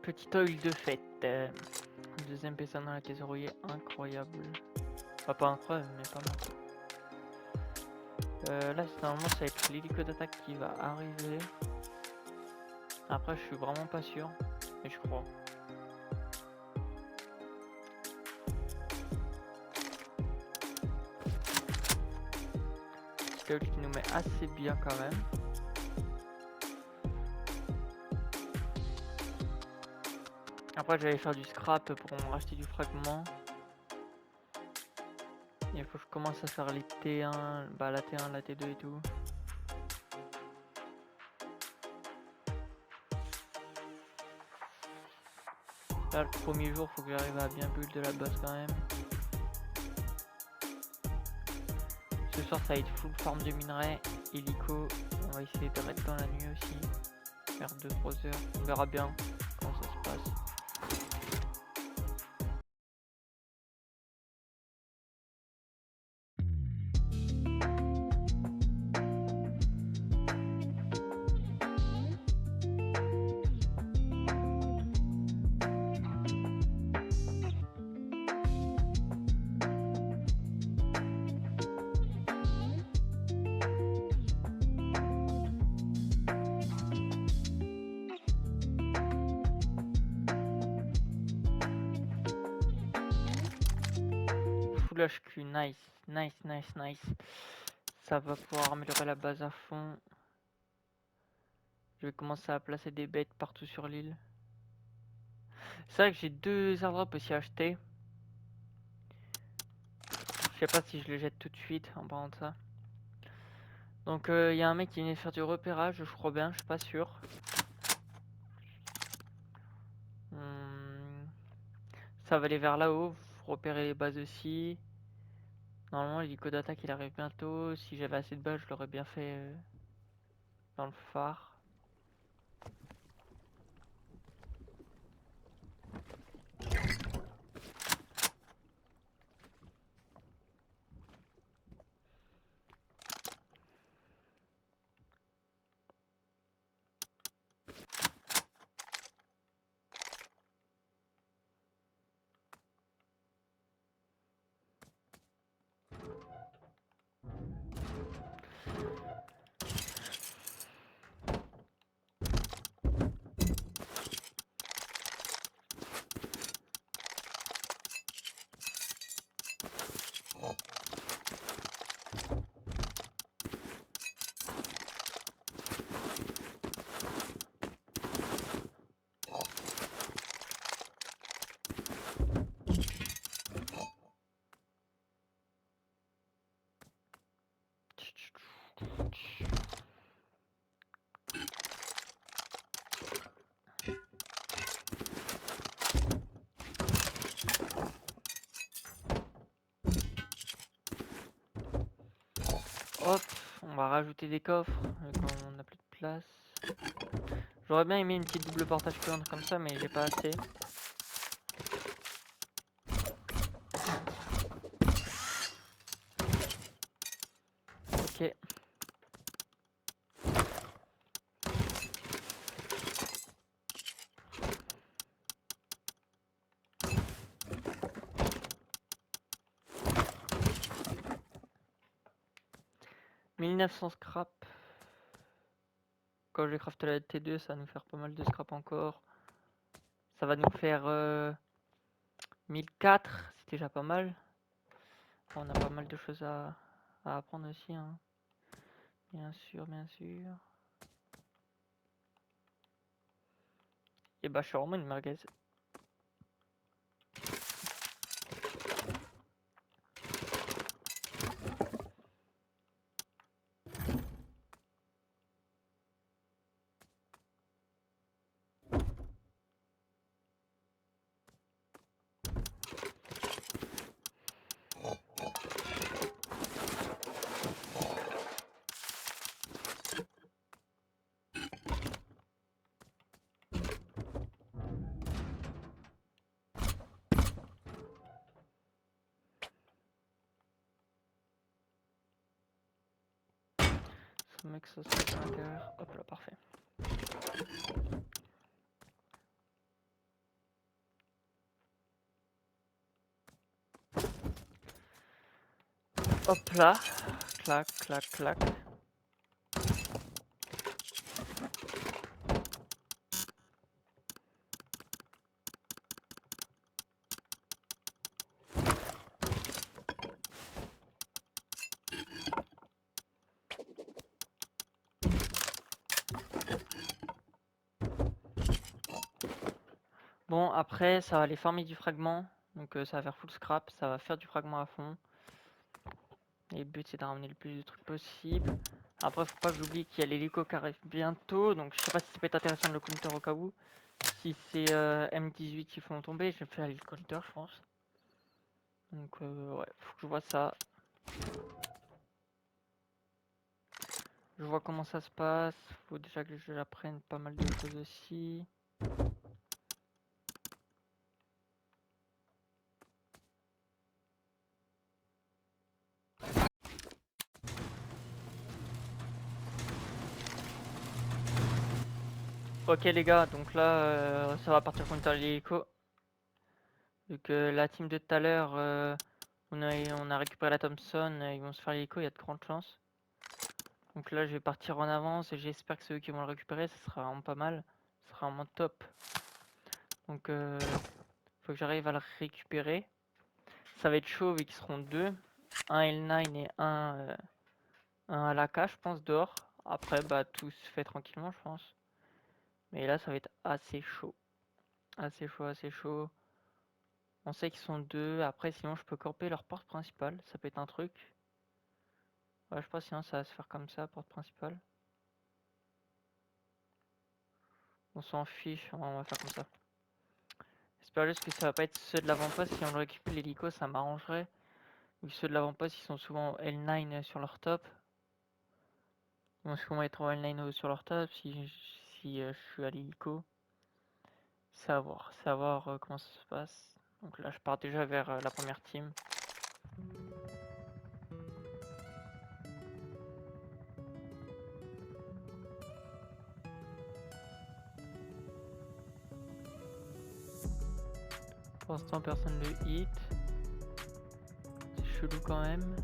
Petit oil de fête. Deuxième personne dans la caisse rouillée, incroyable. Enfin, pas incroyable, mais pas mal. Là, normalement, ça va être l'hélico d'attaque qui va arriver. Après, je suis vraiment pas sûr, mais je crois. Scout qui nous met assez bien quand même. Après, j'allais faire du scrap pour me racheter du fragment. Il faut que je commence à faire les T1, bah la T1, la T2 et tout. Là, le premier jour, faut que j'arrive à bien build de la base quand même. Ce soir, ça va être full farm de minerais, hélico. On va essayer de raid dans la nuit aussi. Vers 2-3 heures. On verra bien comment ça se passe. Full HQ, nice. Ça va pouvoir améliorer la base à fond. Je vais commencer à placer des bêtes partout sur l'île. C'est vrai que j'ai 2 airdrops aussi à acheter. Je sais pas si je les jette tout de suite en parlant de ça. Donc il y a un mec qui vient de faire du repérage, je crois bien, je suis pas sûr. Ça va aller vers là-haut, faut repérer les bases aussi. Normalement l'hélico d'attaque il arrive bientôt. Si j'avais assez de balles je l'aurais bien fait dans le phare. Hop, on va rajouter des coffres quand on n'a plus de place. J'aurais bien aimé une petite double portage colonne comme ça mais j'ai pas assez. Ok. « 1900 scrap. Quand je vais crafter la T2, ça va nous faire pas mal de scrap encore. Ça va nous faire 1004, c'est déjà pas mal. On a pas mal de choses à apprendre aussi, hein. Bien sûr. Et bah je suis vraiment une merguez. Ce mec ça se met à l'intérieur. Hop là, parfait. Hop là, clac, clac, clac. Bon, après, ça va aller farmer du fragment. Donc ça va faire full scrap, ça va faire du fragment à fond. Et le but c'est de ramener le plus de trucs possible. Après, faut pas que j'oublie qu'il y a l'hélico qui arrive bientôt. Donc je sais pas si ça peut être intéressant de le counter au cas où. Si c'est M18 qui font tomber, je vais faire l'hélicoptère, je pense. Donc ouais, faut que je vois ça. Je vois comment ça se passe. Faut déjà que je apprenne pas mal de choses aussi. Ok les gars, donc là ça va partir contre l'hélico. Vu que la team de tout à l'heure, on a récupéré la Thompson, ils vont se faire l'hélico, il y a de grandes chances. Donc là je vais partir en avance et j'espère que c'est eux qui vont le récupérer, ça sera vraiment pas mal. Ça sera vraiment top. Donc faut que j'arrive à le récupérer. Ça va être chaud vu qu'ils seront deux. Un L9 et un à l'AK je pense dehors. Après bah tout se fait tranquillement je pense. Mais là ça va être assez chaud. Assez chaud, assez chaud. On sait qu'ils sont deux. Après sinon je peux camper leur porte principale. Ça peut être un truc. Ouais je pense sinon ça va se faire comme ça, porte principale. On s'en fiche, on va faire comme ça. J'espère juste que ça va pas être ceux de l'avant-poste. Si on le récupère l'hélico ça m'arrangerait. Vu que ceux de l'avant-poste ils sont souvent L9 sur leur top. Ils vont souvent être en L9 sur leur top si je suis à l'hélico. Savoir comment ça se passe. Donc là je pars déjà vers la première team. Pour l'instant personne ne hit. C'est chelou quand même.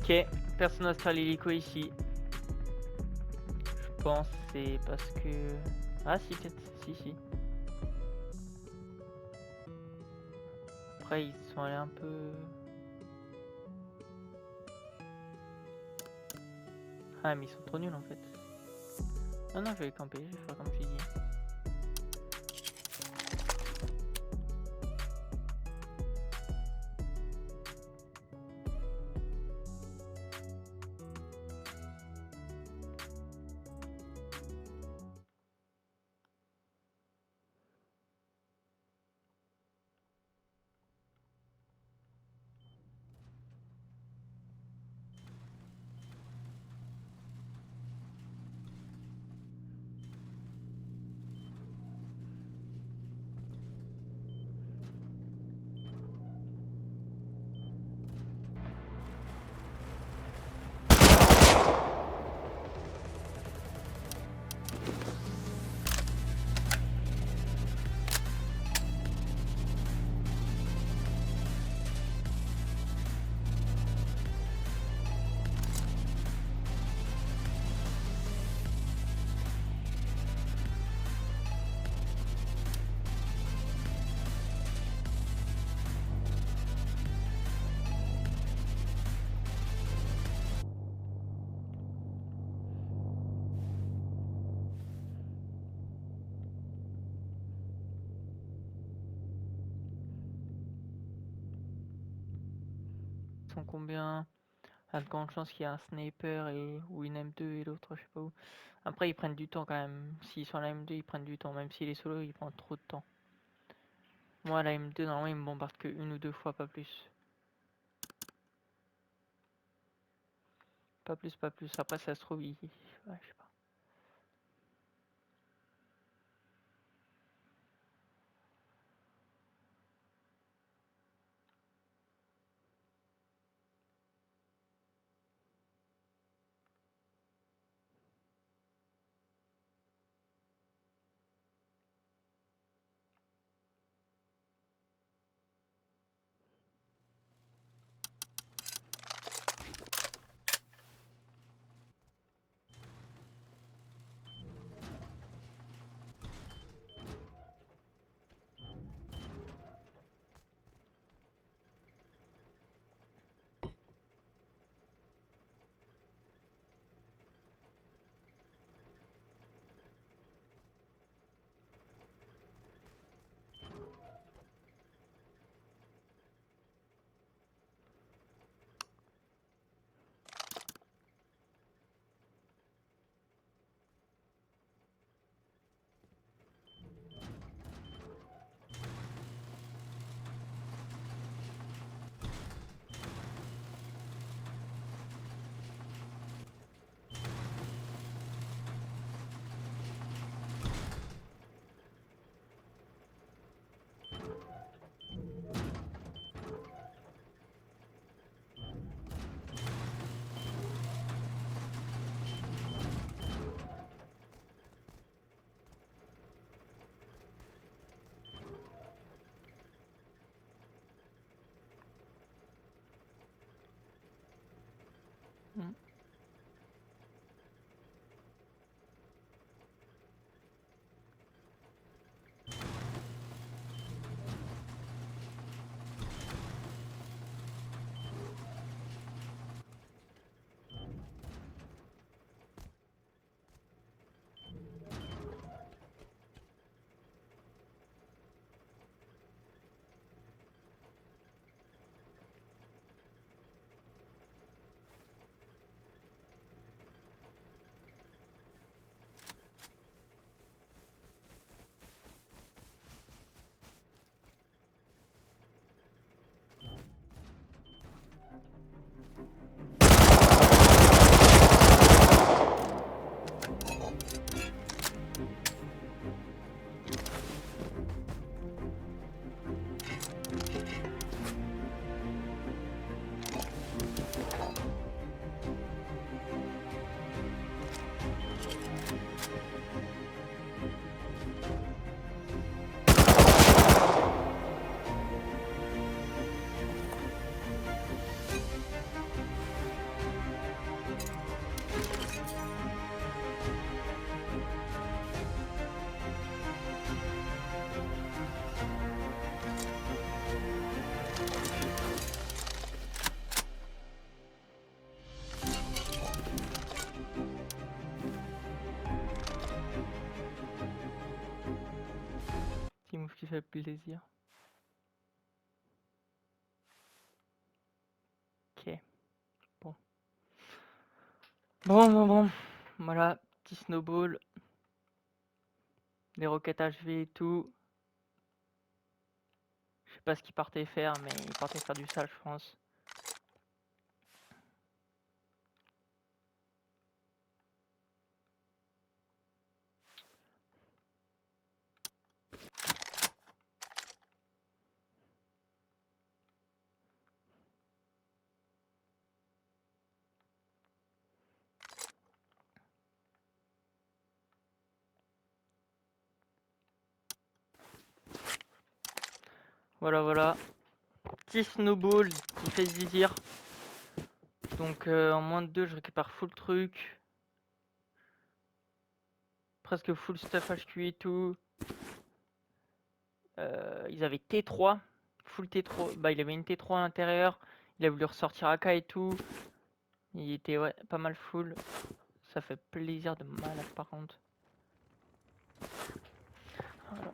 Ok, personne n'a faire l'hélico ici. Je pense c'est parce que... Ah si peut-être, si. Après ils sont allés un peu... Ah mais ils sont trop nuls en fait. Non je vais camper, je vais faire comme j'ai dit. sont combien? Il y a de grandes chances qu'il y ait un sniper ou une M2 et l'autre, je sais pas où. Après, ils prennent du temps quand même. S'ils sont à la M2, ils prennent du temps. Même s'il est solo, ils prennent trop de temps. Moi, la M2, normalement, il me bombarde que une ou deux fois, pas plus. Pas plus, pas plus. Après, ça se trouve, ouais, je sais pas. Hmm. Petit move qui fait plaisir. Ok. Bon. Bon. Voilà. Petit snowball. Des roquettes HV et tout. Je sais pas ce qu'ils partaient faire, mais ils partaient faire du sale, je pense. Voilà. Petit snowball qui fait plaisir. Donc en moins de 2, je récupère full truc. Presque full stuff HQ et tout. Ils avaient T3. Full T3. Bah, il avait une T3 à l'intérieur. Il a voulu ressortir AK et tout. Il était ouais, pas mal full. Ça fait plaisir de malade par contre. Voilà.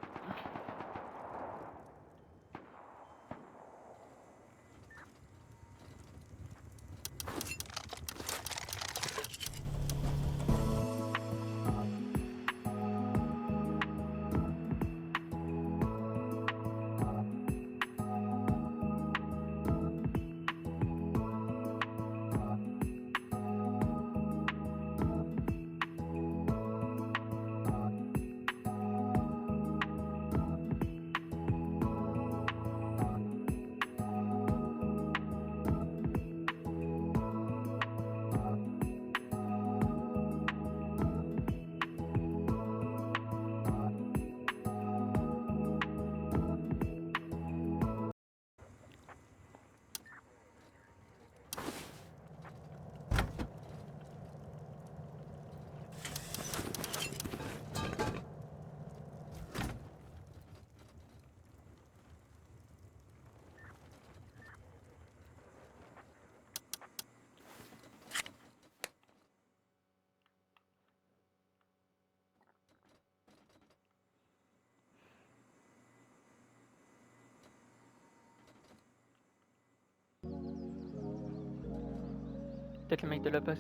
Peut-être le mec de la base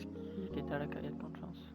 qui était à la il y a de grandes chances.